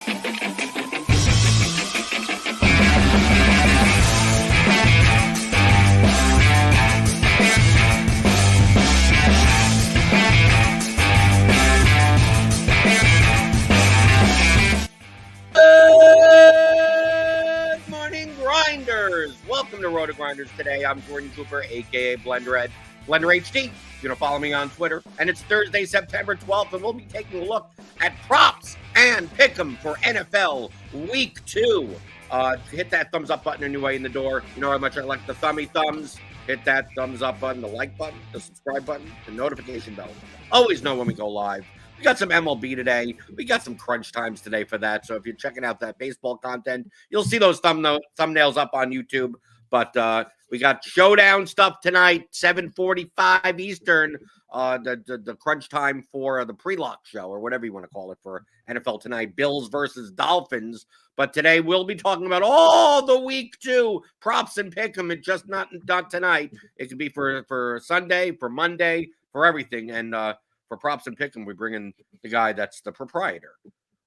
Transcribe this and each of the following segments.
Good morning, grinders. Welcome to RotoGrinders Today. I'm Jordan Cooper, a.k.a. BlenderHD. You're going to follow me on Twitter. And it's Thursday, September 12th, and we'll be taking a look at props and pick'em for NFL Week 2. Hit that thumbs up button on your way in the door. You know how much I like the thummy thumbs. Hit that thumbs up button, the like button, the subscribe button, the notification bell. Always know when we go live. We got some MLB today. We got some crunch times today for that. So if you're checking out that baseball content, you'll see those thumbnails up on YouTube. But we got showdown stuff tonight, 7:45 Eastern, the crunch time for the pre-lock show or whatever you want to call it for NFL tonight, Bills versus Dolphins. But today we'll be talking about all the Week 2 props and pick 'em. It's just not tonight. It could be for Sunday, for Monday, for everything. And for props and pick 'em, we bring in the guy that's the proprietor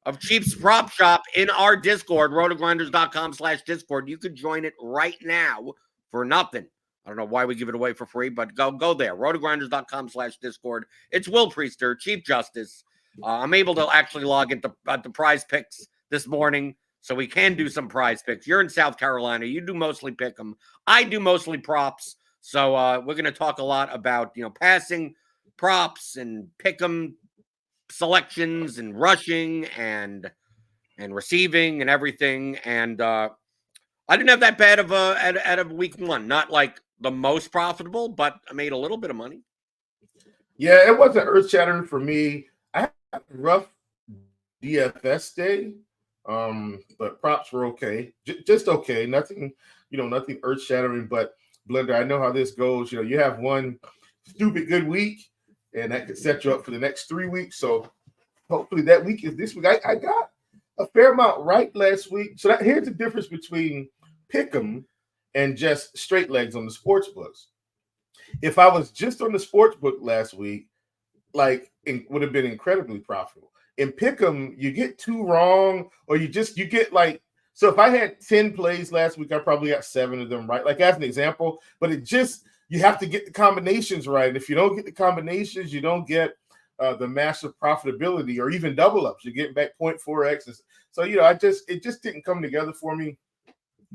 of Cheap's Prop Shop in our Discord, rotogrinders.com/Discord. You could join it right now for nothing. I don't know why we give it away for free, but go there, rotogrinders.com/Discord. It's Will Priester, Chief Justice. I'm able to actually log into the prize picks this morning, so we can do some prize picks. You're in South Carolina. You do mostly pick 'em. I do mostly props. So we're going to talk a lot about, passing, props, and pick 'em selections, and rushing, and receiving, and everything. And I didn't have that bad of a week 1. Not like the most profitable, but I made a little bit of money. Yeah, it wasn't earth-shattering for me. I had a rough DFS day, but props were okay. Just okay. Nothing, nothing earth-shattering. But Blender, I know how this goes. You have one stupid good week, and that could set you up for the next 3 weeks. So hopefully that week is this week. I got a fair amount right last week. So here's the difference between pick'em and just straight legs on the sports books. If I was just on the sports book last week, it would have been incredibly profitable. In pick'em, you get 2 wrong, or you get so if I had 10 plays last week, I probably got 7 of them right. Like as an example, but you have to get the combinations right. And if you don't get the combinations, you don't get the massive profitability or even double ups. You're getting back 0.4x. So, it just didn't come together for me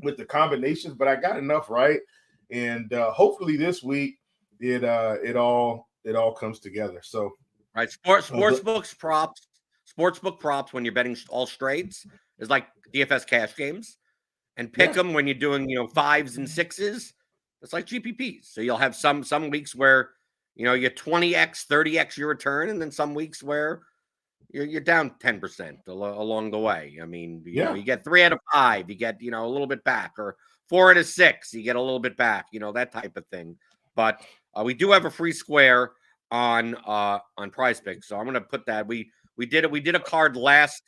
with the combinations, but I got enough right. And hopefully this week it all comes together. So right. Sportsbook props when you're betting all straights is like DFS cash games, and pick 'em when you're doing, 5s and 6s. It's like GPPs. So you'll have some weeks where, you get 20x, 30x your return, and then some weeks where you're down 10% along the way. I mean, you get 3 out of 5, you get, a little bit back, or 4 out of 6, you get a little bit back, that type of thing. But we do have a free square on Prize Picks, so I'm going to put that. We did a card last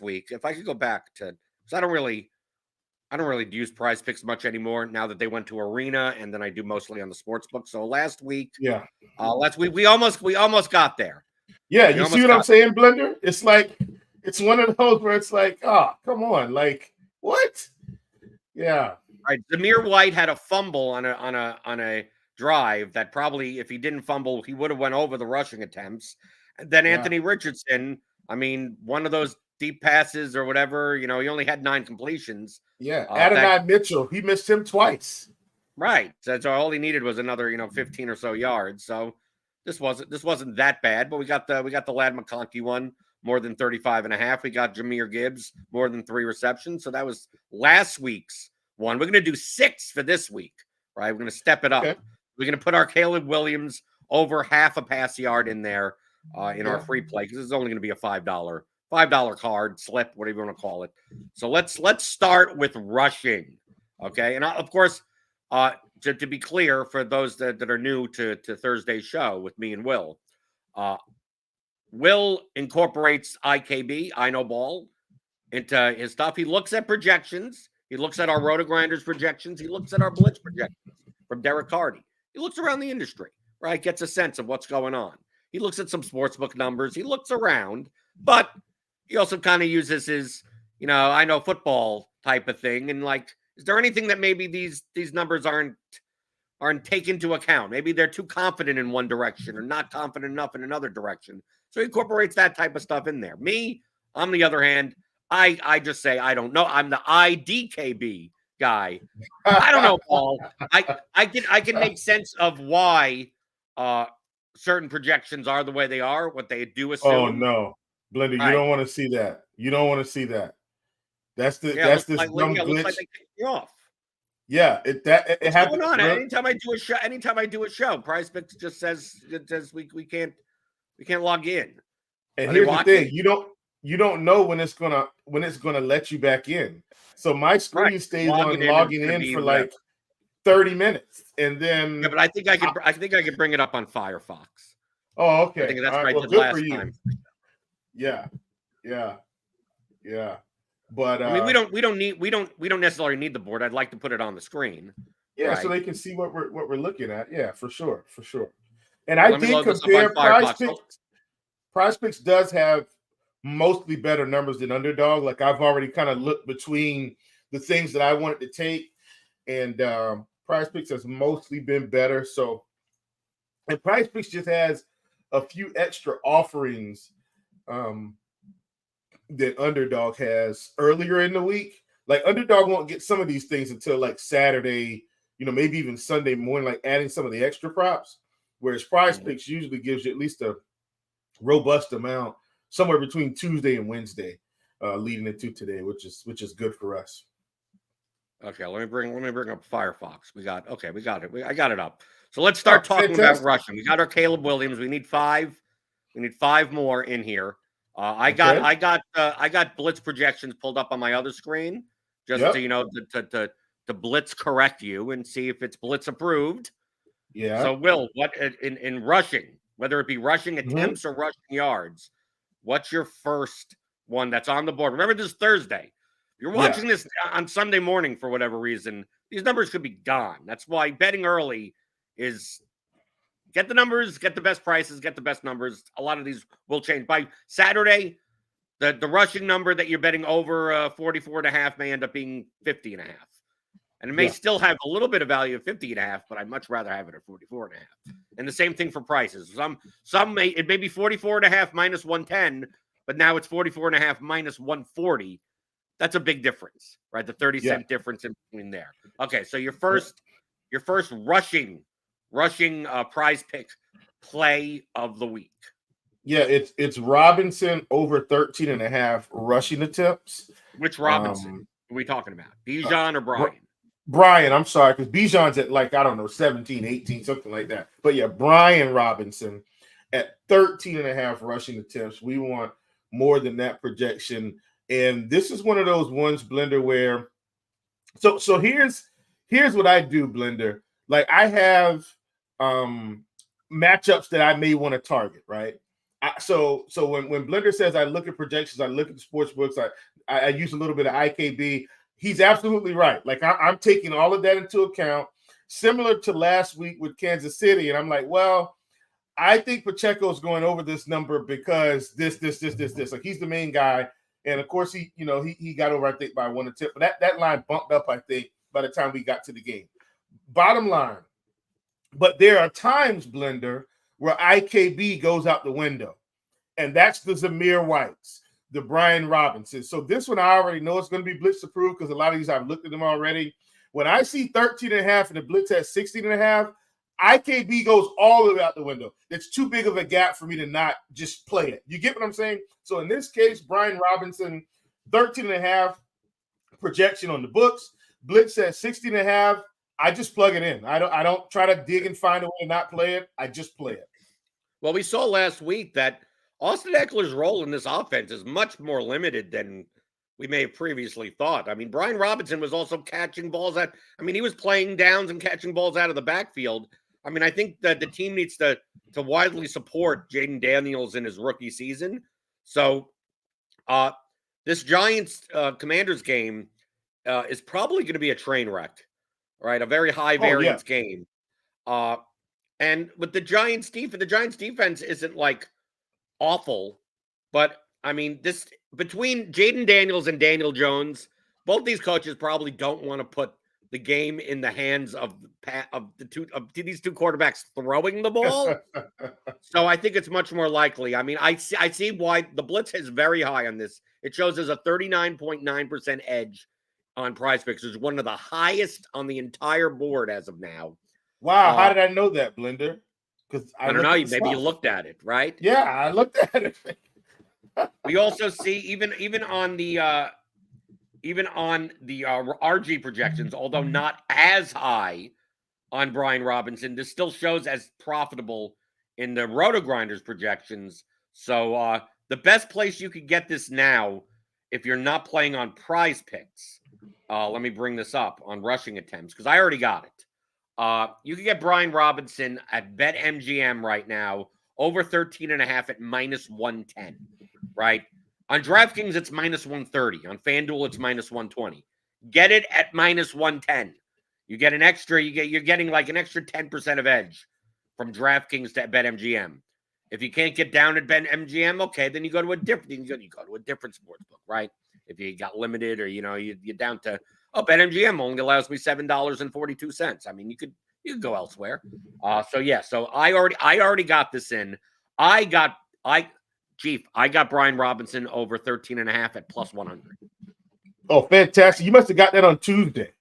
week. If I could go back to, because I don't really use Prize Picks much anymore now that they went to Arena, and then I do mostly on the sports book. So last week we almost got there. Yeah, you see what I'm saying, Blender? It's like it's one of those where it's like, oh, come on, like what? Yeah. Right. Zamir White had a fumble on a drive that probably, if he didn't fumble, he would have went over the rushing attempts. And then Anthony Richardson, one of those deep passes or whatever, he only had 9 completions. Yeah, Adonai Mitchell, he missed him twice. Right. So all he needed was another, 15 or so yards. So this wasn't that bad, but we got the Lad McConkey one, more than 35.5. We got Jahmyr Gibbs, more than 3 receptions. So that was last week's one. We're going to do 6 for this week, right? We're going to step it up. Okay. We're going to put our Caleb Williams over half a pass yard in there in our free play, because it's only going to be a $5 card, slip, whatever you want to call it. So let's start with rushing, okay? And of course, to be clear, for those that are new to Thursday's show with me and Will, Will incorporates IKB, I Know Ball, into his stuff. He looks at projections. He looks at our RotoGrinders projections. He looks at our Blitz projections from Derek Hardy. He looks around the industry, right? Gets a sense of what's going on. He looks at some sportsbook numbers. He looks around, but he also kind of uses his, I know football type of thing. And like, is there anything that maybe these numbers aren't taken into account? Maybe they're too confident in one direction or not confident enough in another direction. So he incorporates that type of stuff in there. Me, on the other hand, I just say I don't know. I'm the IDKB guy. I don't know, Paul. I can make sense of why certain projections are the way they are, what they do assume. Oh no, Blender, you don't want to see that. You don't want to see that. That's this looks dumb glitch. Looks like they kicked me off. Yeah, it happens. Going on? Anytime I do a show, PrizePicks just says we can't log in. And here's the thing: you don't know when it's gonna let you back in. So my screen stays on logging in for like 30 minutes, and then but I think I can bring it up on Firefox. Oh, okay. I think that's right. Well, good last time. Yeah. But I mean, we don't necessarily need the board. I'd like to put it on the screen. Yeah, right? So they can see what we're looking at. Yeah, for sure. And I did compare PrizePicks. PrizePicks does have mostly better numbers than Underdog. Like I've already kind of looked between the things that I wanted to take, and PrizePicks has mostly been better. So, and PrizePicks just has a few extra offerings that Underdog has earlier in the week. Like Underdog won't get some of these things until like Saturday, maybe even Sunday morning, like adding some of the extra props. Whereas PrizePicks usually gives you at least a robust amount somewhere between Tuesday and Wednesday, leading into today, which is good for us. Okay, let me bring up Firefox. We got it. I got it up. So let's start talking about rushing. We got our Caleb Williams. We need 5. We need 5 more in here. I got blitz projections pulled up on my other screen just to blitz correct you and see if it's blitz approved. Yeah. So Will, what in rushing, whether it be rushing attempts or rushing yards, what's your first one that's on the board? Remember, this is Thursday. You're watching this on Sunday morning for whatever reason. These numbers could be gone. That's why betting early is get the numbers, get the best prices, get the best numbers. A lot of these will change. By Saturday, the rushing number that you're betting over 44.5 may end up being 50.5. And it may still have a little bit of value at 50.5, but I'd much rather have it at 44.5. And the same thing for prices. Some may be 44.5 minus 110, but now it's 44.5 minus 140. That's a big difference, right? The 30-cent difference in between there. Okay, so your first rushing PrizePick play of the week. Yeah, it's Robinson over 13.5 rushing attempts. Which Robinson are we talking about? Bijan or Brian? Brian, I'm sorry, because Bijan's at 17, 18, something like that. But yeah, Brian Robinson at 13.5 rushing attempts. We want more than that projection. And this is one of those ones, Blender, where so here's what I do, Blender. Like I have matchups that I may want to target, right? So when Blender says I look at projections, I look at the sports books, I use a little bit of IKB. He's absolutely right. Like I'm taking all of that into account, similar to last week with Kansas City. And I'm like, well, I think Pacheco's going over this number because this. Like he's the main guy. And of course, he got over, I think, by 1 attempt. But that line bumped up, I think, by the time we got to the game. Bottom line. But there are times, Blender, where IKB goes out the window. And that's the Zamir Whites, the Brian Robinson. So this one, I already know it's going to be blitz approved because a lot of these I've looked at them already. When I see 13.5 and the blitz has 16.5, IKB goes all the way out the window. It's too big of a gap for me to not just play it. You get what I'm saying? So in this case, Brian Robinson, 13.5 projection on the books. Blitz says 16.5. I just plug it in. I don't try to dig and find a way to not play it. I just play it. Well, we saw last week that Austin Eckler's role in this offense is much more limited than we may have previously thought. I mean, Brian Robinson was also catching balls he was playing downs and catching balls out of the backfield. I mean, I think that the team needs to widely support Jaden Daniels in his rookie season. So this Giants Commanders game is probably going to be a train wreck, right? A very high variance game. And with the Giants defense isn't like awful, but I mean, between Jaden Daniels and Daniel Jones, both these coaches probably don't want to put the game in the hands of these two quarterbacks throwing the ball. So I think it's much more likely. I mean, I see why the blitz is very high on this. It shows as a 39.9% edge on PrizePicks, which is one of the highest on the entire board as of now. Wow, how did I know that, Blender? Because I don't know. Maybe you looked at it, right? Yeah, I looked at it. We also see even on the RG projections, although not as high on Brian Robinson, this still shows as profitable in the RotoGrinders projections. So the best place you could get this now, if you're not playing on PrizePicks, let me bring this up on rushing attempts because I already got it. You can get Brian Robinson at BetMGM right now over 13.5 at -110, right? On DraftKings, it's -130. On FanDuel, it's -120. Get it at -110. You get an extra, you're getting like an extra 10% of edge from DraftKings to BetMGM. If you can't get down at BetMGM, okay, then you go to a different sports book, right? If you got limited or you're down to BetMGM only allows me $7.42. I mean, you could go elsewhere. So I already got this in. I got Brian Robinson over 13.5 at +100. Oh, fantastic. You must have got that on Tuesday.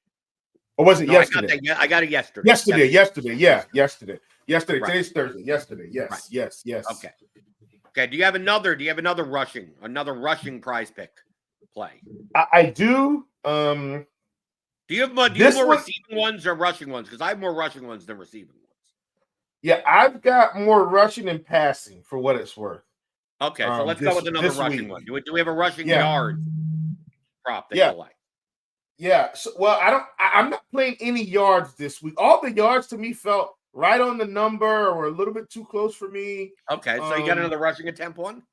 Or was it yesterday? I got it yesterday. Yesterday. Yeah, yesterday. Right. Today's Thursday. Yesterday. Yes, right. Yes. Okay. Do you have another rushing PrizePick play? I do. Do you have more receiving ones or rushing ones? Because I have more rushing ones than receiving ones. Yeah, I've got more rushing and passing for what it's worth. Okay, so let's go with another rushing one. Do we have a rushing yard prop that you like? Yeah. So, I'm not playing any yards this week. All the yards to me felt right on the number or a little bit too close for me. Okay, so you got another rushing attempt one?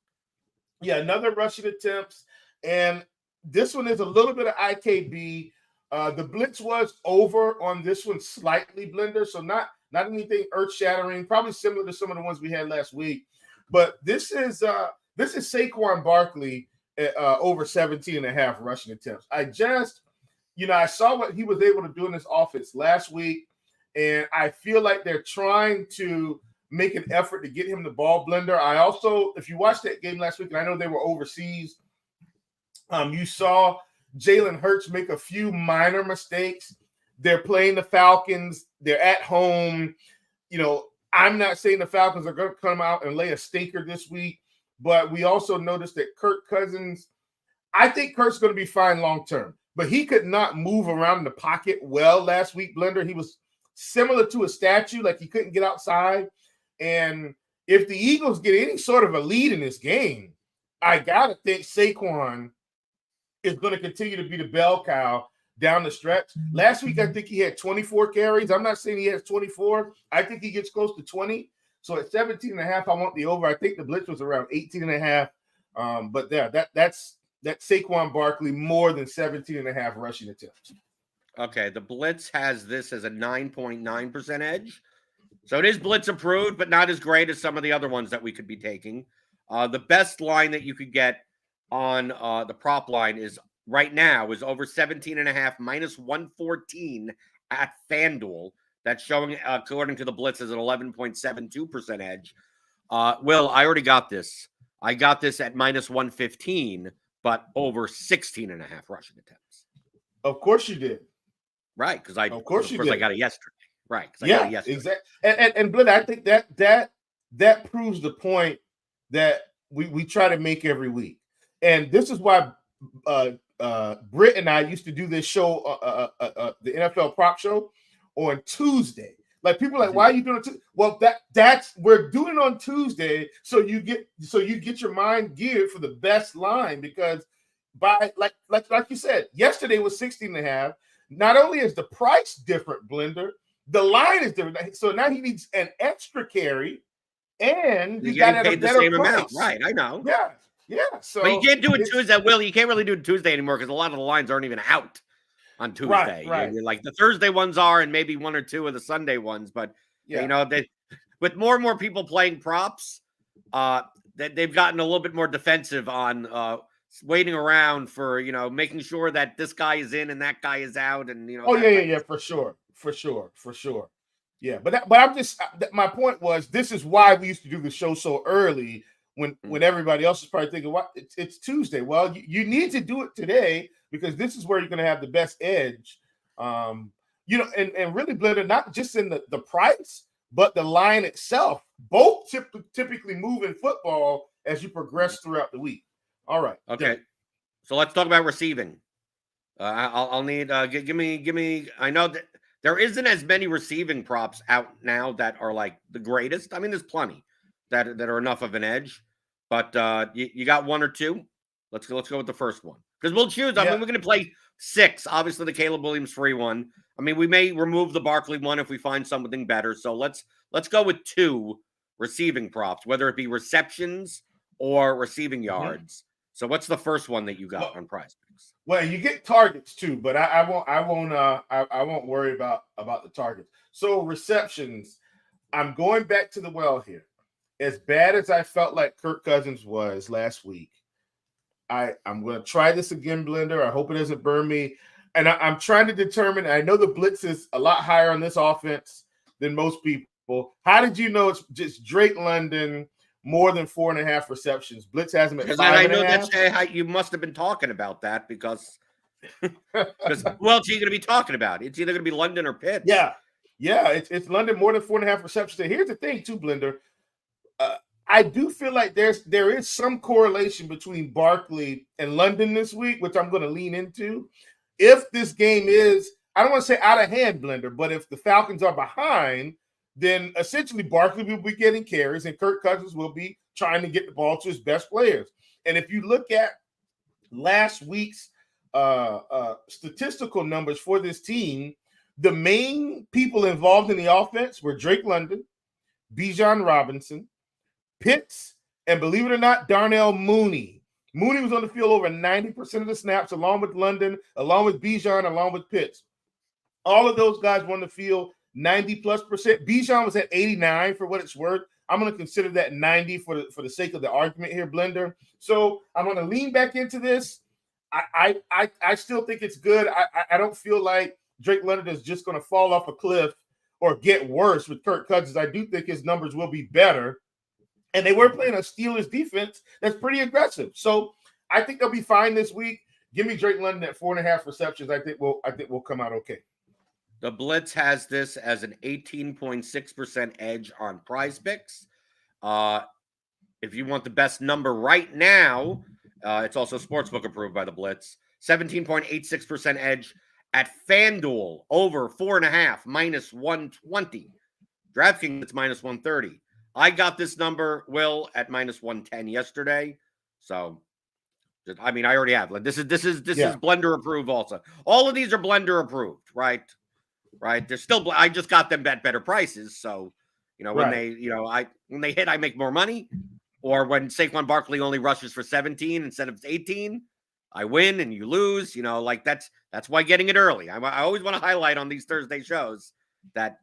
Yeah, another rushing attempts. And this one is a little bit of IKB. The blitz was over on this one slightly, Blender. So not anything earth-shattering, probably similar to some of the ones we had last week. But this is Saquon Barkley at over 17.5 rushing attempts. I saw what he was able to do in this offense last week, and I feel like they're trying to make an effort to get him the ball, Blender. I also, if you watched that game last week, and I know they were overseas, you saw Jalen Hurts make a few minor mistakes. They're playing the Falcons. They're at home. I'm not saying the Falcons are going to come out and lay a stinker this week, but we also noticed that Kirk Cousins, I think Kirk's going to be fine long-term, but he could not move around in the pocket well last week, Blender. He was similar to a statue, like he couldn't get outside. And if the Eagles get any sort of a lead in this game, I got to think Saquon is going to continue to be the bell cow down the stretch. Last week, I think he had 24 carries. I'm not saying he has 24. I think he gets close to 20. So at 17.5, I want the over. I think the blitz was around 18.5. But that's Saquon Barkley more than 17.5 rushing attempts. Okay, the blitz has this as a 9.9% edge. So it is blitz approved, but not as great as some of the other ones that we could be taking. The best line that you could get on the prop line is right now is over 17.5 -114 at FanDuel. That's showing, according to the blitz, as an 11.72% edge. Will, I already got this. I got this at -115, but over 16.5 rushing attempts. Of course you did. Right, because I got it yesterday. Right, I got it yesterday. Exactly. And Blitz, I think that proves the point that we try to make every week. And this is why Britt and I used to do this show, the NFL prop show, on Tuesday. Like people are like, why are you doing it? Well, that's we're doing it on Tuesday, so you get your mind geared for the best line, because by like you said, yesterday was 16.5. Not only is the price different, Blender, the line is different. So now he needs an extra carry, and you got paid the same amount, right? I know. Yeah. So, but you can't do it Tuesday. Will, you can't really do it Tuesday anymore because a lot of the lines aren't even out on Tuesday. Right. You're like the Thursday ones are, and maybe one or two of the Sunday ones. But with more and more people playing props, they've gotten a little bit more defensive on waiting around for, making sure that this guy is in and that guy is out, and Oh that yeah, for sure. Yeah, but I'm just my point was this is why we used to do the show so early when everybody else is probably thinking, what, it's Tuesday. Well, you need to do it today because this is where you're going to have the best edge. And really, Blender, not just in the price, but the line itself. Both typically move in football as you progress throughout the week. All right. Okay. So let's talk about receiving. I'll need give me. I know that there isn't as many receiving props out now that are like the greatest. I mean, there's plenty that are enough of an edge, but you got one or two. Let's go with the first one because we'll choose. I mean, we're going to play 6. Obviously, the Caleb Williams free one. I mean, we may remove the Barkley one if we find something better. So let's go with 2 receiving props, whether it be receptions or receiving yards. So what's the first one that you got on Prize Picks? Well, you get targets too, but I won't worry about the targets. So receptions, I'm going back to the well here. As bad as I felt like Kirk Cousins was last week, I'm going to try this again, Blender. I hope it doesn't burn me. And I'm trying to determine, I know the blitz is a lot higher on this offense than most people. How did you know it's just Drake London more than 4.5 receptions? Blitz has him at 5.5. I know that's how you must have been talking about that because who else are you going to be talking about? It's either going to be London or Pitts. Yeah, it's London more than 4.5 receptions. And here's the thing, too, Blender. I do feel like there is some correlation between Barkley and London this week, which I'm going to lean into. If this game is, I don't want to say out of hand, Blender, but if the Falcons are behind, then essentially Barkley will be getting carries and Kirk Cousins will be trying to get the ball to his best players. And if you look at last week's statistical numbers for this team, the main people involved in the offense were Drake London, Bijan Robinson, Pitts, and believe it or not, Darnell Mooney. Mooney was on the field over 90% of the snaps, along with London, along with Bijan, along with Pitts. All of those guys were on the field 90+%. Bijan was at 89 for what it's worth. I'm going to consider that 90 for the sake of the argument here, Blender. So I'm going to lean back into this. I still think it's good. I don't feel like Drake London is just going to fall off a cliff or get worse with Kirk Cousins. I do think his numbers will be better. And they were playing a Steelers defense that's pretty aggressive. So I think they'll be fine this week. Give me Drake London at 4.5 receptions. I think we'll come out okay. The Blitz has this as an 18.6% edge on Prize Picks. If you want the best number right now, it's also sportsbook approved by the Blitz. 17.86% edge at FanDuel over 4.5 minus 120. DraftKings it's minus 130. I got this number, Will, at minus 110 yesterday. So, I mean, I already have. Like, this is Blender approved also. All of these are Blender approved, right? Right. They're still. I just got them at better prices. So, when they hit, I make more money. Or when Saquon Barkley only rushes for 17 instead of 18, I win and you lose. That's why getting it early. I always want to highlight on these Thursday shows that.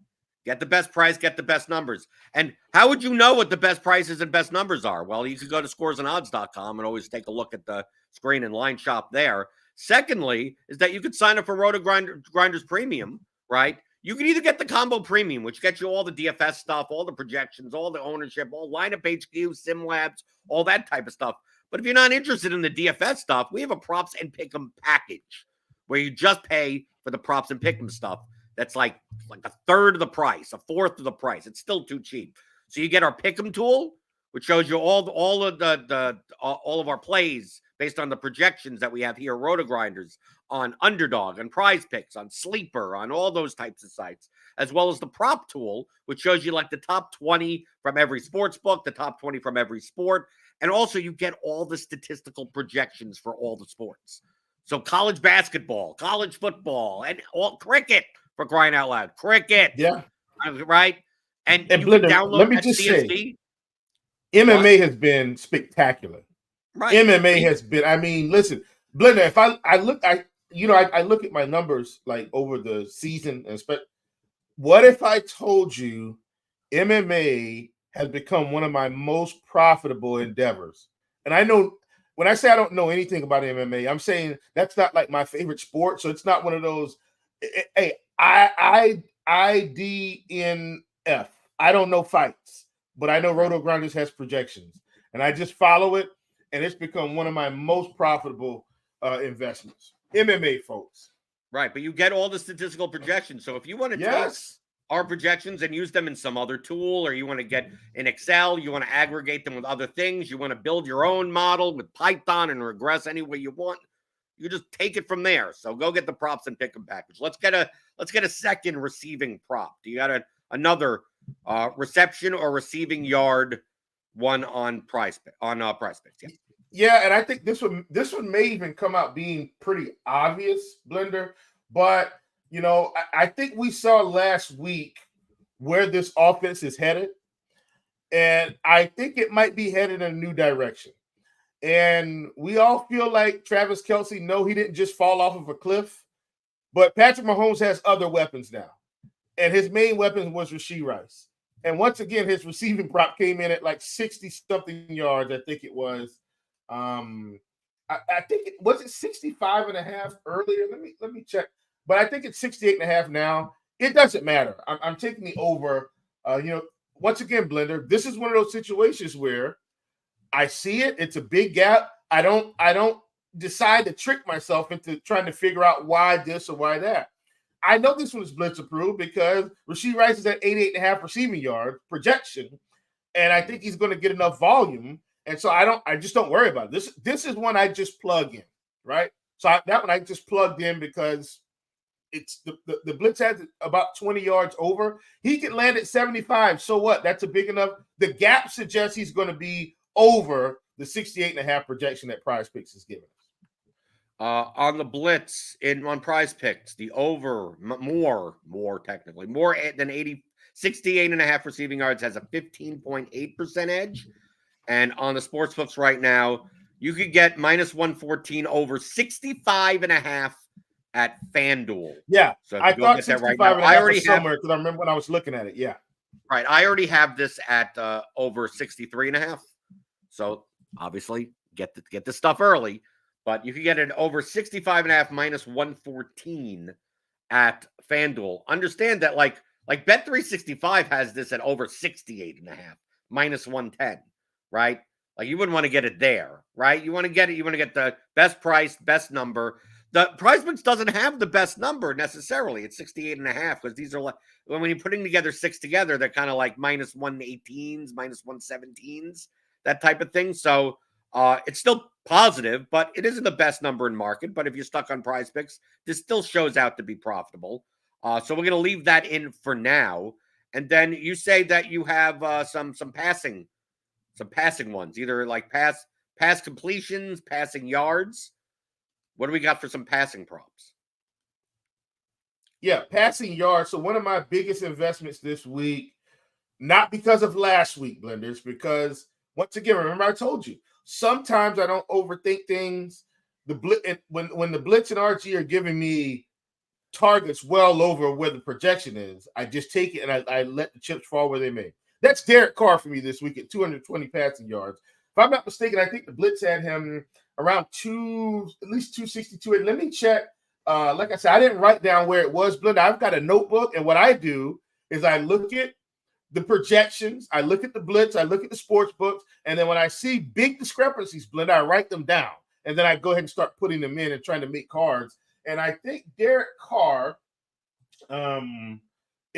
Get the best price, get the best numbers. And how would you know what the best prices and best numbers are? Well, you could go to scoresandodds.com and always take a look at the screen and line shop there. Secondly, is that you could sign up for RotoGrinders Premium, right? You can either get the combo premium, which gets you all the DFS stuff, all the projections, all the ownership, all lineup HQ, sim labs, all that type of stuff. But if you're not interested in the DFS stuff, we have a props and pick'em package where you just pay for the props and pick'em stuff. That's like a third of the price, a fourth of the price. It's still too cheap. So you get our Pick'em tool, which shows you all of our plays based on the projections that we have here, RotoGrinders, on Underdog, on Prize Picks, on Sleeper, on all those types of sites, as well as the prop tool, which shows you like the top 20 from every sports book, the top 20 from every sport, and also you get all the statistical projections for all the sports. So college basketball, college football, and all cricket. For crying out loud, cricket, yeah, right. And you Blender, can download. Let me just say, MMA has been spectacular. Right, MMA has been. I mean, listen, Blender. If I look at my numbers like over the season, and what if I told you MMA has become one of my most profitable endeavors? And I know when I say I don't know anything about MMA, I'm saying that's not like my favorite sport. So it's not one of those. Hey, IDNF. I don't know fights, but I know RotoGrinders has projections, and I just follow it, and it's become one of my most profitable investments. MMA, folks. Right, but you get all the statistical projections. So if you want to take our projections and use them in some other tool, or you want to get in Excel, you want to aggregate them with other things, you want to build your own model with Python and regress any way you want, you just take it from there. So go get the props and pick them package. Let's get a second receiving prop. Do you got another reception or receiving yard one on Prize Picks? Yeah. Yeah, and I think this one may even come out being pretty obvious, Blender. But you know, I think we saw last week where this offense is headed, and I think it might be headed in a new direction. And we all feel like Travis Kelce, no, he didn't just fall off of a cliff, but Patrick Mahomes has other weapons now, and his main weapon was Rashee Rice. And once again, his receiving prop came in at like 60-something yards, I think it was. I think it was 65.5 earlier. Let me check, but I think it's 68.5 now. It doesn't matter. I'm taking the over. Once again, Blender, this is one of those situations where I see it. It's a big gap. I don't decide to trick myself into trying to figure out why this or why that. I know this one is blitz approved because Rashee Rice is at 88.5 receiving yard projection, and I think he's going to get enough volume. And so I just don't worry about it. This is one I just plug in, right? So that one I just plugged in because it's the blitz has about 20 yards over. He can land at 75. So what? That's a big enough. The gap suggests he's going to be over the 68.5 projection that Prize Picks is giving us. On the blitz on Prize Picks, the over more than 68.5 receiving yards has a 15.8% edge. And on the sports books right now, you could get minus 114 over 65.5 at FanDuel. Yeah, so I thought 65 right now. I already somewhere because I remember when I was looking at it. Yeah, right. I already have this at over 63.5. So obviously get the stuff early, but you can get it over 65.5 minus 114 at FanDuel. Understand that like Bet365 has this at over 68.5 minus 110. Right? Like you wouldn't want to get it there, right? You want to get the best price, best number. The Prize Picks doesn't have the best number necessarily. It's 68.5 because these are like when you're putting together six together, they're kind of like minus 118s, minus 117s, that type of thing. So it's still positive, but it isn't the best number in market. But if you're stuck on Prize Picks, this still shows out to be profitable. So we're going to leave that in for now. And then you say that you have some passing ones, either like pass completions, passing yards. What do we got for some passing props? Yeah, passing yards. So one of my biggest investments this week, not because of last week, Blenders, because once again, remember I told you, sometimes I don't overthink things. When the Blitz and RG are giving me targets well over where the projection is, I just take it and I let the chips fall where they may. That's Derek Carr for me this week at 220 passing yards. If I'm not mistaken, I think the Blitz had him around at least 262. And let me check. Like I said, I didn't write down where it was, Blender. I've got a notebook, and what I do is I look at the projections, I look at the Blitz, I look at the sports books, and then when I see big discrepancies, Blender, I write them down. And then I go ahead and start putting them in and trying to make cards. And I think Derek Carr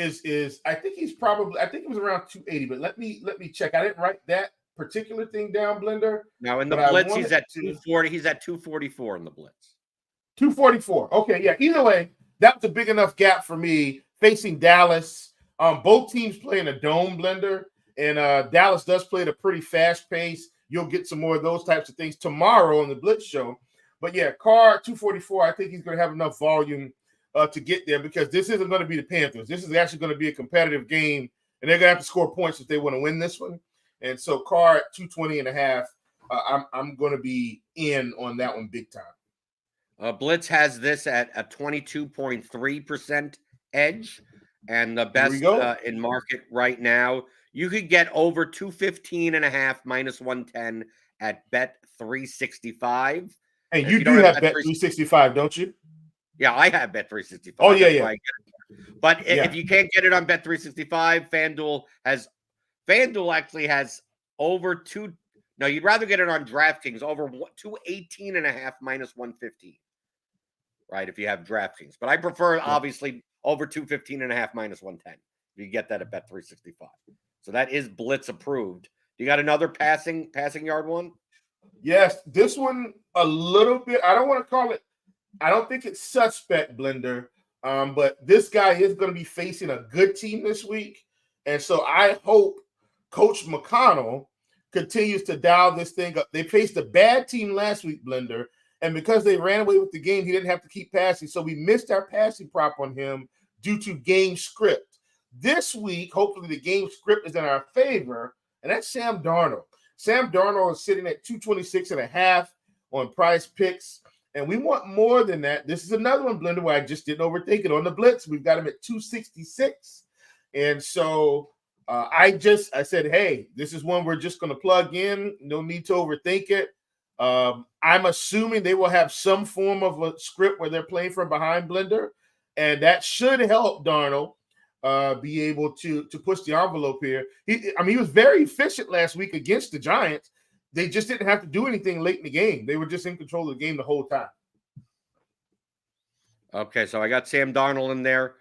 I think it was around 280, but let me check. I didn't write that particular thing down, Blender. Now in the Blitz, he's at 240. He's at 244 in the Blitz. 244. Okay, yeah. Either way, that was a big enough gap for me facing Dallas. Both teams play in a dome, Blender, and Dallas does play at a pretty fast pace. You'll get some more of those types of things tomorrow on the Blitz show. But yeah, Carr 244. I think he's going to have enough volume to get there because this isn't going to be the Panthers. This is actually going to be a competitive game, and they're going to have to score points if they want to win this one. And so Carr at 220.5, I'm going to be in on that one big time. Blitz has this at a 22.3% edge, and the best in market right now. You could get over 215.5 minus 110 at Bet Bet365. And If you you do don't have have Bet365, Bet365, don't you? yeah, I have Bet365. Oh, yeah, That's yeah. why I get it. But if you can't get it on Bet365, FanDuel actually has over two. No, you'd rather get it on DraftKings over 218.5 minus 115, right? If you have DraftKings, but I prefer obviously over 215.5 minus 110. You get that at Bet365. So that is Blitz approved. You got another passing yard one? Yes, this one a little bit. I don't want to call it. I don't think it's suspect, Blender. But this guy is going to be facing a good team this week, and so I hope Coach McConnell continues to dial this thing up. They faced a bad team last week, Blender, and because they ran away with the game, he didn't have to keep passing. So we missed our passing prop on him due to game script. This week, hopefully, the game script is in our favor, and that's Sam Darnold. Sam Darnold is sitting at 226.5 on Prize Picks. And we want more than that. This is another one, Blender, where I just didn't overthink it. On the Blitz, we've got him at 266. And so I said, hey, this is one we're just going to plug in. No need to overthink it. I'm assuming they will have some form of a script where they're playing from behind, Blender. And that should help Darnold be able to push the envelope here. He was very efficient last week against the Giants. They just didn't have to do anything late in the game. They were just in control of the game the whole time. Okay, so I got Sam Darnold in there.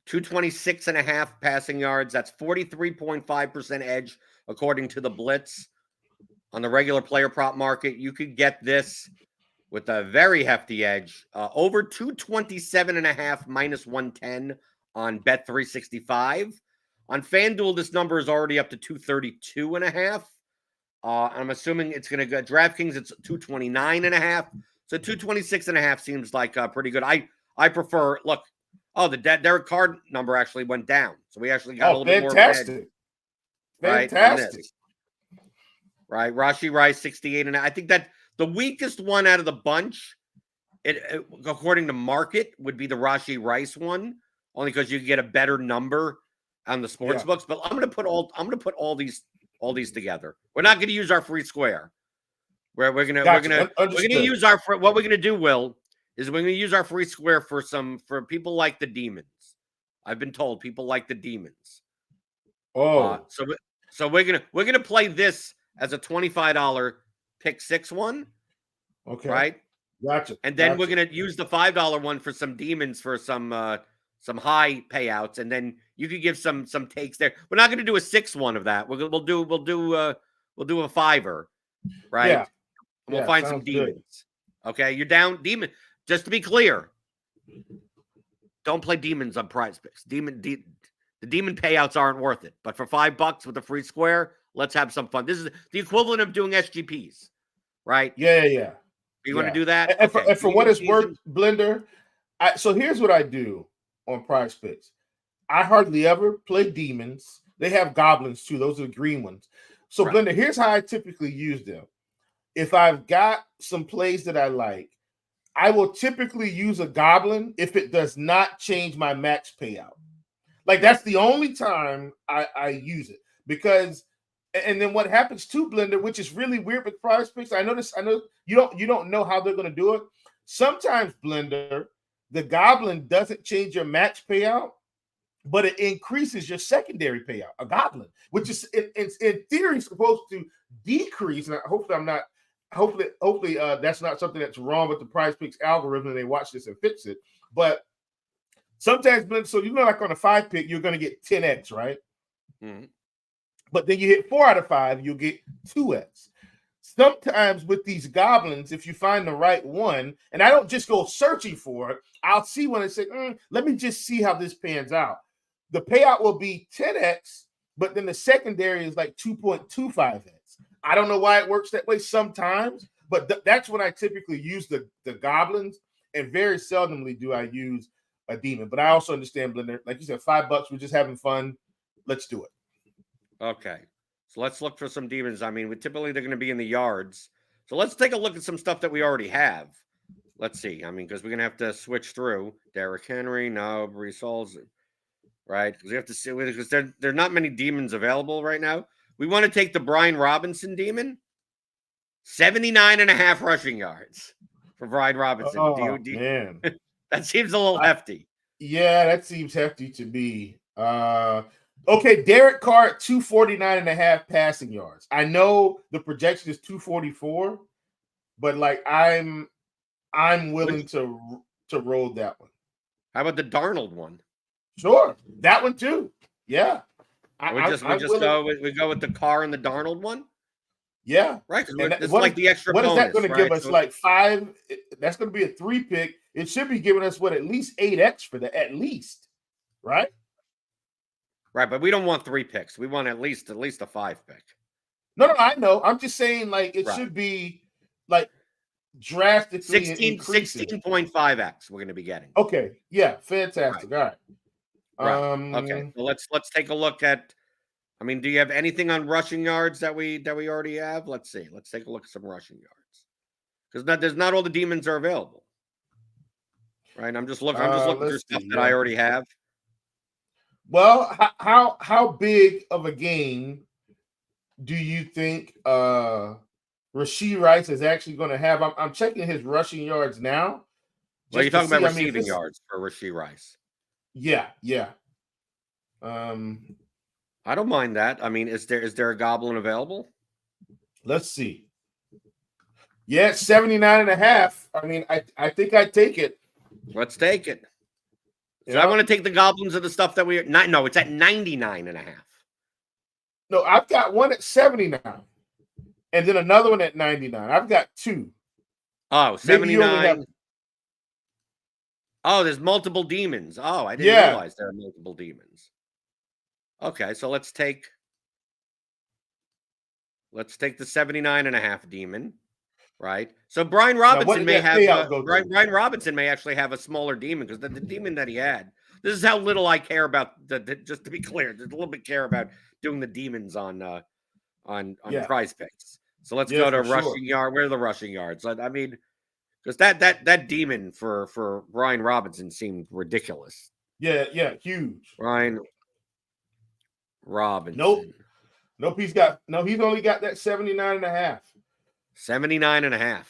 226.5 passing yards. That's 43.5% edge, according to the Blitz. On the regular player prop market, you could get this with a very hefty edge. Over 227.5 minus 110 on Bet365. On FanDuel, this number is already up to 232.5. I'm assuming it's going to go DraftKings. It's 229.5. So 226.5 seems like pretty good. I prefer. Look, the Derek Carr number actually went down, so we actually got a little bit more of an edge, right? Fantastic. Right, Rashee Rice 68.5. I think that the weakest one out of the bunch, according to market, would be the Rashee Rice one, only because you can get a better number on the sports books. But I'm going to put all these together. We're not going to use our free square. We're going to use our what we're going to do, Will, is we're going to use our free square for people like the Demons. I've been told people like the Demons. So we're going to play this as a $25 pick 6 one. Okay. Right? Gotcha. And then we're going to use the $5 one for some Demons for some high payouts, and then you could give some takes there. We're not going to do a 6 one of that. We'll do a fiver, right? Yeah. And we'll find some Demons. Good. Okay, you're down Demon. Just to be clear, don't play Demons on Prize Picks. The Demon payouts aren't worth it. But for $5 with a free square, let's have some fun. This is the equivalent of doing SGPs, right? Yeah. You want to do that? And for what it's worth, Blender. So here's what I do on Prize Picks. I hardly ever play Demons. They have Goblins too. Those are the green ones. So Blender, here's how I typically use them. If I've got some plays that I like, I will typically use a Goblin if it does not change my max payout. Like that's the only time I use it, because and then what happens to Blender, which is really weird with Prize Picks. I know you don't know how they're going to do it. Sometimes Blender, the Goblin doesn't change your max payout, but it increases your secondary payout. A Goblin, which is in theory supposed to decrease. And hopefully that's not something that's wrong with the Prize Picks algorithm, and they watch this and fix it. But sometimes, so like on a 5 pick, you're going to get 10x, right? Mm-hmm. But then you hit 4 out of 5, you'll get 2x. Sometimes with these Goblins, if you find the right one, and I don't just go searching for it, I'll see one and say, let me just see how this pans out. The payout will be 10x, but then the secondary is like 2.25x. I don't know why it works that way sometimes, but that's when I typically use the Goblins, and very seldomly do I use a Demon. But I also understand, Blender, like you said, $5, we're just having fun. Let's do it. Okay. So let's look for some Demons. I mean, typically they're going to be in the yards. So let's take a look at some stuff that we already have. Let's see. I mean, because we're going to have to switch through. Derrick Henry, no, Brees Hall's, right? Because we have to see, because there are not many Demons available right now. We want to take the Brian Robinson Demon. 79.5 rushing yards for Brian Robinson. Oh, man. That seems a little hefty. Yeah, that seems hefty to me. Okay, Derek Carr at 249.5 passing yards. I know the projection is 244, but like I'm willing to roll that one. How about the Darnold one? Sure, that one too. Yeah, We go with the Carr and the Darnold one. Yeah, right. It's like the extra. What bonus, is that going to give us? So, like 5? That's going to be a 3 pick. It should be giving us at least 8x for that, at least, right? Right, but we don't want 3 picks. We want at least a 5 pick. No, I know. I'm just saying, like, it should be like drastically 16.5x we're going to be getting. Okay, yeah, fantastic. Right. All right. Okay, so let's take a look at. I mean, do you have anything on rushing yards that we already have? Let's see. Let's take a look at some rushing yards because there's not all the demons are available. Right, I'm just looking through stuff that I already have. Well, how big of a game do you think Rashee Rice is actually going to have? I'm checking his rushing yards now. Well, you're talking about receiving yards for Rashee Rice. Yeah. I don't mind that. I mean, is there a goblin available? Let's see. Yeah, 79.5. I mean, I think I'd take it. Let's take it. So I want to take the goblins of the stuff that no, it's at 99.5. No, I've got one at 79. And then another one at 99. I've got 2. Oh, 79. Oh, there's multiple demons. Oh, I didn't realize there are multiple demons. Okay, so let's take the 79.5 demon, right? So Brian Robinson Brian Robinson may actually have a smaller demon because the demon that he had. This is how little I care about just to be clear. There's a little bit care about doing the demons on prize picks. So let's go to rushing yard. Where are the rushing yards? I mean, because that demon for Brian Robinson seemed ridiculous. Yeah, huge. Brian Robinson. Nope. He's only got that 79.5. 79.5.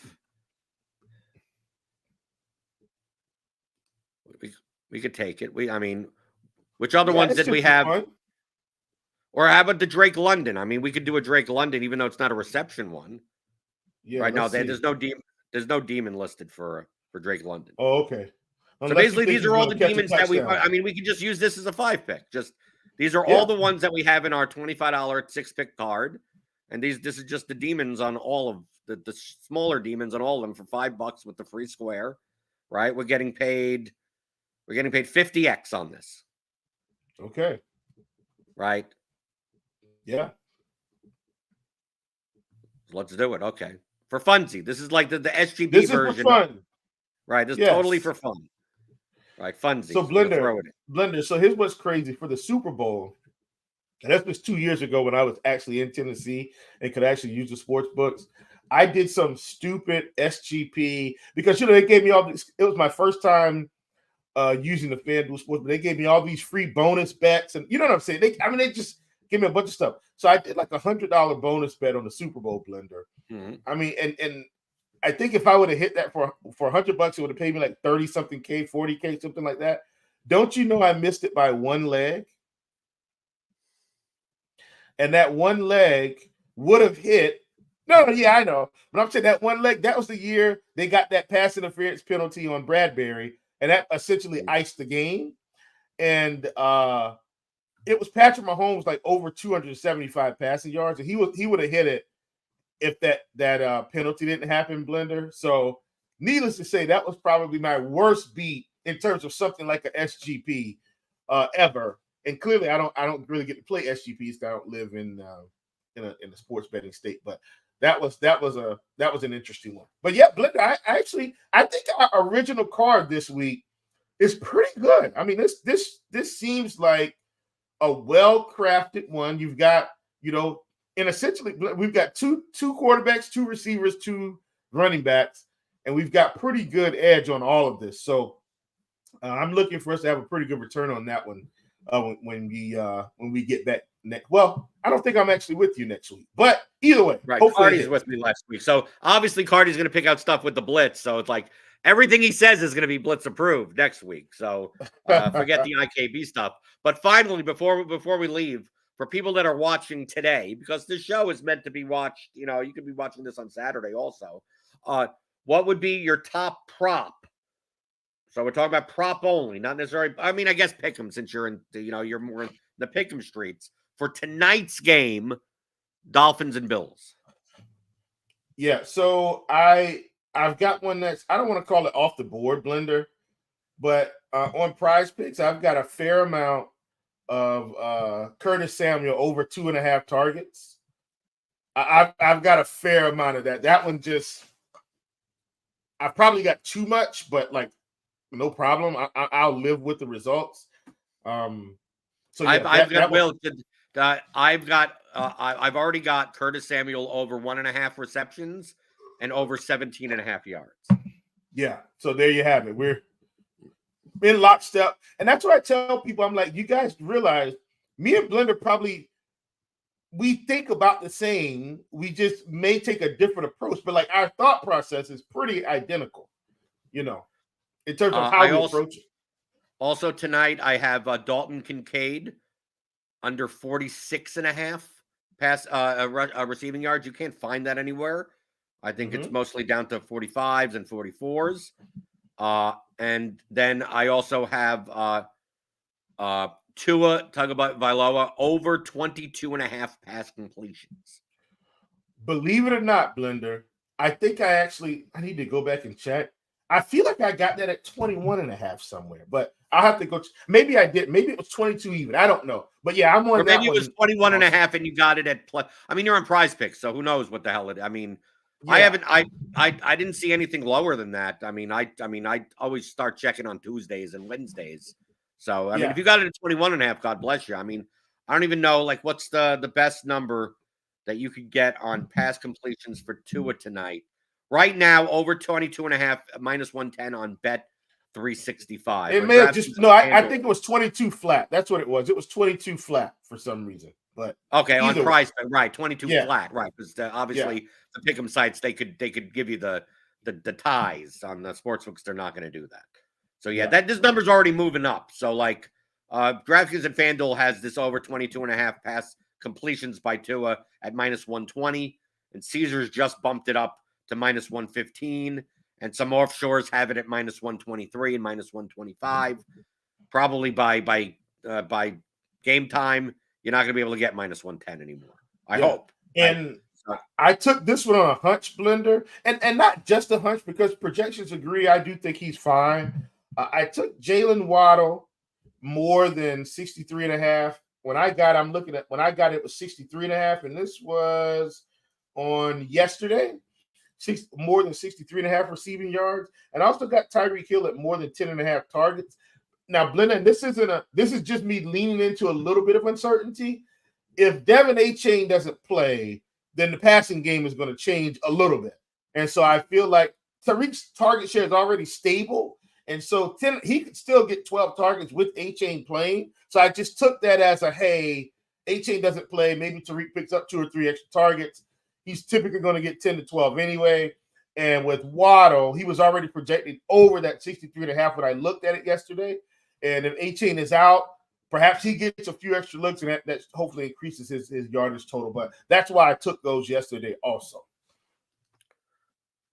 We could take it. Which other ones did we have? Fun. Or how about the Drake London? I mean, we could do a Drake London, even though it's not a reception one. Yeah. Right now, there's no demon listed for Drake London. Oh, okay. So basically, these are all the demons that we. I mean, we could just use this as a 5 pick. These are all the ones that we have in our $25 6-pick card, and this is just the demons on all of the smaller demons on all of them for $5 with the free square, right? We're getting paid 50x on this. Okay. Right. Yeah. Let's do it. Okay. For funsies. This is like the SGP this version. This is for fun. Right. This is totally for fun. Right. Funsies. So Blender. So here's what's crazy for the Super Bowl. And that was 2 years ago when I was actually in Tennessee and could actually use the sports books. I did some stupid SGP because they gave me all this. It was my first time using the FanDuel Sports, but they gave me all these free bonus bets, and you know what I'm saying. They just gave me a bunch of stuff. So I did like $100 bonus bet on the Super Bowl Blender. Mm-hmm. I mean, and I think if I would have hit that for $100, it would have paid me like 30 something K, 40K, something like that. Don't you know I missed it by one leg? And that one leg would have hit. No, yeah, I know. But I'm saying that one leg, that was the year they got that pass interference penalty on Bradbury, and that essentially iced the game. And it was Patrick Mahomes like over 275 passing yards, and he would have hit it if that penalty didn't happen, Blender. So needless to say, that was probably my worst beat in terms of something like an SGP ever. And clearly, I don't really get to play SGPs. I don't live in a sports betting state, but that was an interesting one. But yeah, Blender, I think our original card this week is pretty good. I mean, this seems like a well-crafted one. You've got, and essentially we've got two quarterbacks, 2 receivers, 2 running backs, and we've got pretty good edge on all of this. So I'm looking for us to have a pretty good return on that one when we get back Well, I don't think I'm actually with you next week, but either way, right. Cardi's with me last week, so obviously Cardi's going to pick out stuff with the blitz. So it's like everything he says is going to be blitz approved next week. So forget the IKB stuff. But finally, before we leave, for people that are watching today, because this show is meant to be watched, you could be watching this on Saturday also. What would be your top prop? So we're talking about prop only, not necessarily. I mean, I guess pick 'em since you're you're more in the pick 'em streets for tonight's game, Dolphins and Bills. Yeah, so I've got one that's, I don't want to call it off the board, Blender, but on Prize Picks, I've got a fair amount of Curtis Samuel over 2.5 targets. I've got a fair amount of that. That one just, I probably got too much, but like no problem. I'll live with the results. So yeah, I've already got Curtis Samuel over 1.5 receptions and over 17.5 yards. Yeah, so there you have it. We're in lockstep, and that's what I tell people. I'm like, you guys realize me and Blender we think about the same. We just may take a different approach, but like our thought process is pretty identical, in terms of how we approach it. Also tonight, I have Dalton Kincaid under 46.5 pass receiving yards. You can't find that anywhere. I think it's mostly down to 45s and 44s. And then I also have Tua Tagovailoa over 22.5 pass completions. Believe it or not, Blender, I think I need to go back and check. I feel like I got that at 21.5 somewhere, but I'll have to go. Maybe I did. Maybe it was 22 even. I don't know. But yeah, I'm on. Or maybe it was 21.5 and you got it at plus. I mean, you're on Prize Picks, so who knows what the hell it is. I mean, yeah. I didn't see anything lower than that. I mean, I always start checking on Tuesdays and Wednesdays. So I mean, if you got it at 21.5, God bless you. I mean, I don't even know like what's the best number that you could get on pass completions for Tua tonight. Right now, over 22.5, minus 110 on bet 365. It may have just I think it was 22 flat. That's what it was. It was 22 flat for some reason. But okay, on Prize, right? 22 flat, right? Because obviously the pick'em sites they could give you the ties on the sportsbooks. They're not going to do that. So this number's already moving up. So like DraftKings and FanDuel has this over 22.5 pass completions by Tua at minus 120, and Caesars just bumped it up to minus 115, and some offshores have it at minus 123 and minus 125. Probably by game time, you're not going to be able to get minus 110 anymore. I hope. And I took this one on a hunch, Blender, and not just a hunch because projections agree. I do think he's fine. I took Jalen Waddle more than 63.5. When I got it was 63.5, and this was on yesterday. More than 63.5 receiving yards, and I also got Tyreek Hill at more than 10.5 targets. Now, Blender, this is just me leaning into a little bit of uncertainty. If Devin A-Chain doesn't play, then the passing game is going to change a little bit, and so I feel like Tyreek's target share is already stable, and so he could still get 12 targets with A-Chain playing. So I just took that as hey, A-Chain doesn't play, maybe Tyreek picks up 2 or 3 extra targets. He's typically going to get 10 to 12 anyway. And with Waddle, he was already projected over that 63.5 when I looked at it yesterday. And if A-Chain is out, perhaps he gets a few extra looks, and that hopefully increases his yardage total. But that's why I took those yesterday also.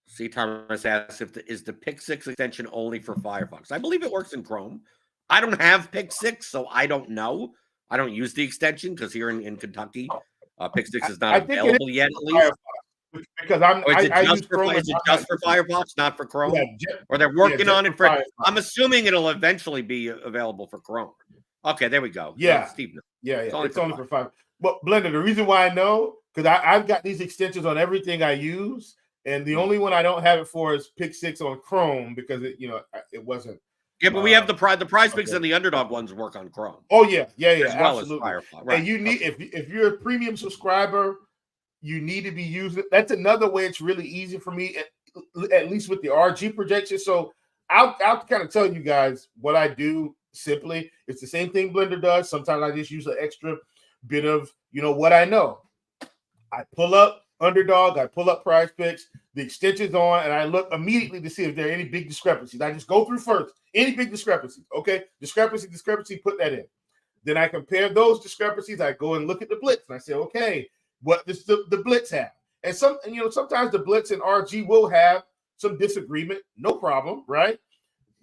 C. Thomas asks, is the Pick 6 extension only for Firefox? I believe it works in Chrome. I don't have Pick 6, so I don't know. I don't use the extension because here in Kentucky, Pick 6 is not available yet, at least. Because is it just for Firefox, not for Chrome? Or they're working on it for Firefox. I'm assuming it'll eventually be available for Chrome. Okay, there we go. Yeah. Steve. It's only for Firefox. But Blender, the reason why I know, because I've got these extensions on everything I use, and the only one I don't have it for is Pick 6 on Chrome because it wasn't. Yeah, but we have the Prize Picks and the Underdog ones work on Chrome. Oh yeah, as well absolutely. As Firefox. Right. And you need if you're a premium subscriber, you need to be using. That's another way it's really easy for me, at least with the RG projection. So I'll kind of tell you guys what I do simply. It's the same thing Blender does. Sometimes I just use an extra bit of, what I know. I pull up Underdog, I pull up Prize Picks, the extension's on, and I look immediately to see if there are any big discrepancies. I just go through first, any big discrepancies. Okay, discrepancy, put that in. Then I compare those discrepancies. I go and look at the blitz, and I say, okay, what does the blitz have? And sometimes the blitz and RG will have some disagreement, no problem, right?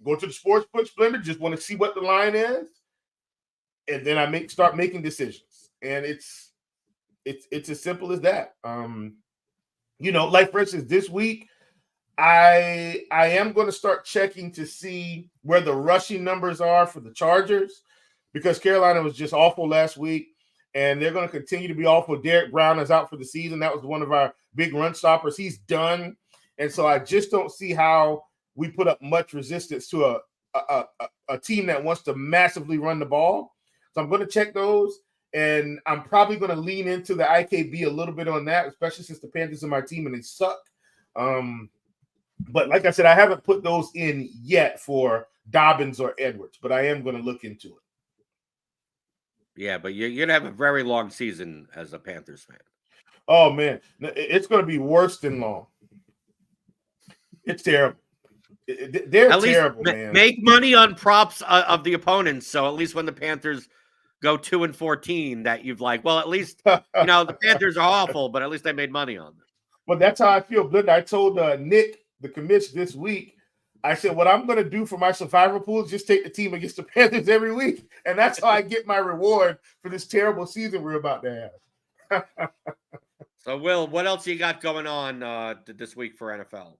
Go to the sports books blender, just want to see what the line is, and then I start making decisions. And it's as simple as that. Like for instance, this week, I am going to start checking to see where the rushing numbers are for the Chargers, because Carolina was just awful last week, and they're going to continue to be awful. Derek Brown is out for the season. That was one of our big run stoppers. He's done. And so I just don't see how we put up much resistance to a team that wants to massively run the ball. So I'm going to check those. And I'm probably going to lean into the IKB a little bit on that, especially since the Panthers are my team and they suck. But like I said, I haven't put those in yet for Dobbins or Edwards, but I am going to look into it. Yeah, but you're going to have a very long season as a Panthers fan. Oh, man. It's going to be worse than long. It's terrible. They're at terrible, least man. Make money on props of the opponents, so at least when the Panthers go 2-14, that you've at least, the Panthers are awful, but at least they made money on them. Well, that's how I feel. I told Nick, the commish, this week, I said, what I'm going to do for my survivor pool is just take the team against the Panthers every week. And that's how I get my reward for this terrible season we're about to have. So, Will, what else you got going on this week for NFL?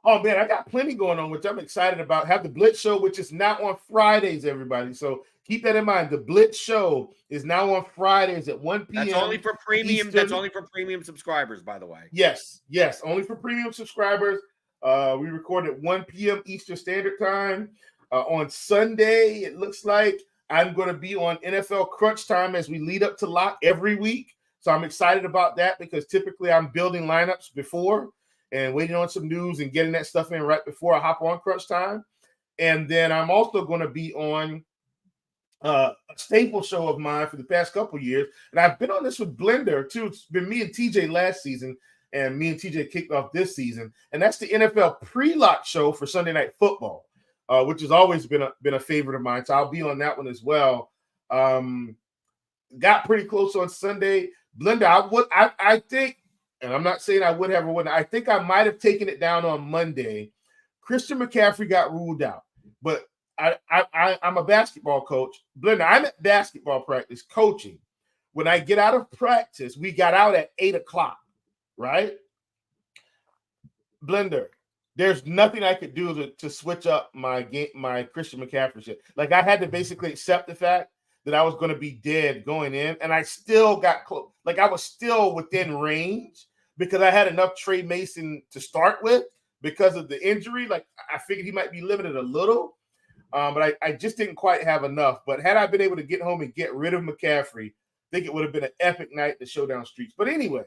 Oh, man, I got plenty going on, which I'm excited about. Have the Blitz show, which is now on Fridays, everybody. So keep that in mind. The Blitz show is now on Fridays at 1 p.m. That's only for premium. Eastern. That's only for premium subscribers, by the way. Yes, only for premium subscribers. We record at 1 p.m. Eastern Standard Time. On Sunday, it looks like I'm going to be on NFL Crunch Time as we lead up to lock every week. So I'm excited about that because typically I'm building lineups before and waiting on some news and getting that stuff in right before I hop on Crunch Time. And then I'm also going to be on a staple show of mine for the past couple of years. And I've been on this with Blender, too. It's been me and TJ last season, and me and TJ kicked off this season. And that's the NFL pre-lock show for Sunday Night Football, which has always been a favorite of mine. So I'll be on that one as well. Got pretty close on Sunday. Blender, I think, and I'm not saying I would have or wouldn't. I think I might have taken it down on Monday. Christian McCaffrey got ruled out, but I'm a basketball coach. Blender, I'm at basketball practice coaching. When I get out of practice, we got out at 8:00, right? Blender, there's nothing I could do to switch up my Christian McCaffrey shit. Like, I had to basically accept the fact that I was going to be dead going in, and I still got close. Like, I was still within range because I had enough Trey Mason to start with because of the injury. Like, I figured he might be limited a little, but I just didn't quite have enough. But had I been able to get home and get rid of McCaffrey, I think it would have been an epic night to Showdown Streets. But anyway,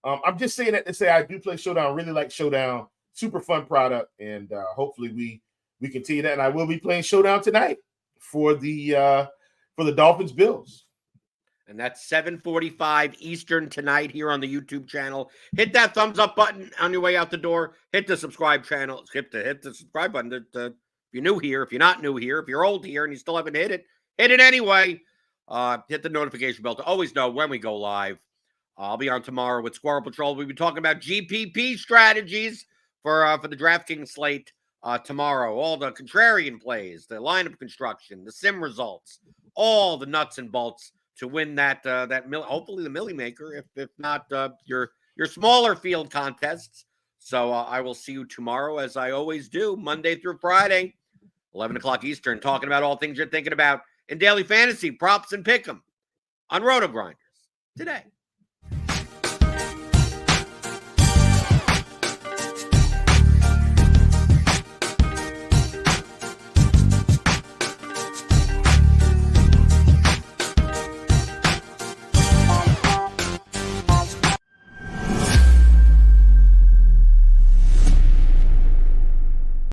I'm just saying that to say I do play Showdown. Really like Showdown. Super fun product, and hopefully we continue that. And I will be playing Showdown tonight for the Dolphins Bills. And that's 7:45 Eastern tonight here on the YouTube channel. Hit that thumbs up button on your way out the door. Hit the subscribe channel. Hit the subscribe button. If you're new here, if you're not new here, if you're old here and you still haven't hit it anyway. Hit the notification bell to always know when we go live. I'll be on tomorrow with Squirrel Patrol. We'll be talking about GPP strategies for the DraftKings slate tomorrow. All the contrarian plays, the lineup construction, the sim results, all the nuts and bolts to win that hopefully the Millie Maker, if not your smaller field contests. So I will see you tomorrow, as I always do, Monday through Friday, 11:00 Eastern, talking about all things you're thinking about in daily fantasy, props, and pick'em on RotoGrinders Today.